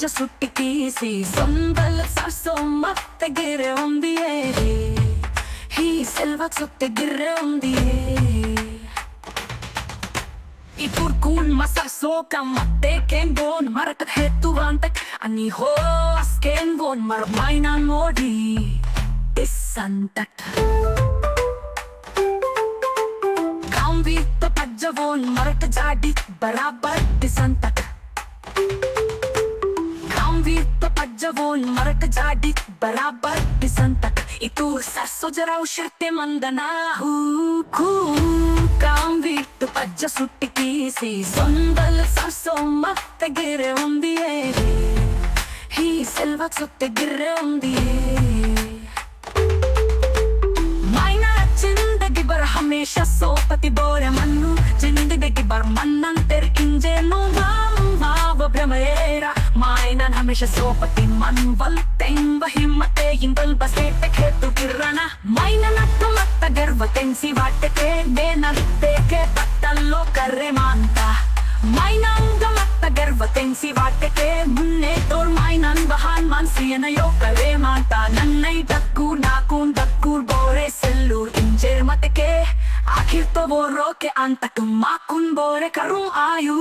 పచ్చ సుట్టి తీసి సొందల సొమ్మత్త గిరె ఉంది ఈ సెల్వ సుట్టి గిరె ఉంది i purkun masasokam matteken bon marakat hetuvantak ani hoas ken bon marmainan modi tisantat kambi to pajjavon marat jadi barabar tisantat kambi to pajjavon marat jadi barabar tisantat itu sasso jarau shirte mandana hu ku kambi to pajja sutti తీసి సొందల సొమ్మత్త గిరె ఉంది ఈ సెల్వ సుట్టి గిరె ఉంది మైనా జిందगी भर हमेशा सोपति बोरे मन्नु जिंदगी भर मन्नन तेर इंजेनु भाव भ्रमएरा माइनन हमेशा सोपति मन वल तेंब हिम्मते इंदल बसे पे खेतु गिरना माइनन अट्टमत्त गर्व तेंसी वाटके बेनते के पत्तल्लो कर्रे मांता माइनन गमत्त गर्व तेंसी वाटके मुन्ने तोर माइनन बहान मानसियन यो करे मांता नन्नै दक्कूर बोरे सेल्लूर इंजेर मतके आखिर तो वो रोके अंत तुम माकुन बोरे करूं आयु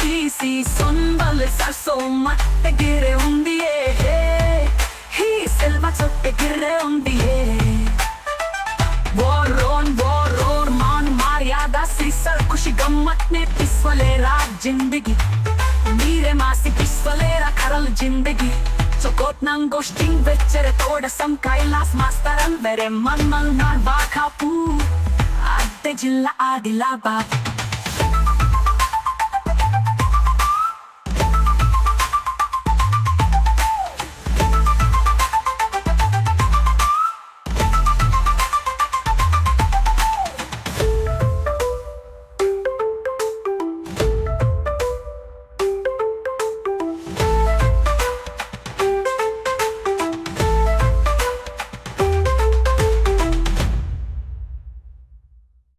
తీసి సొంబల సొమ్మత్త గిరె ఉంది ఈ సెల్వ సుట్టి గిరె ఉంది वोर मान मर्यादा सिसर खुशी गम्मत ने पिस्वलेरा जिंदगी नीरे मासी पिस्वलेरा खरल जिंदगी चोकोत नंग गोष्टिंग वेच्चरे तोड सम कैलास मास्तरन वेरे मन नार बाखापू अद्दे जिल्ला आदिलाबाद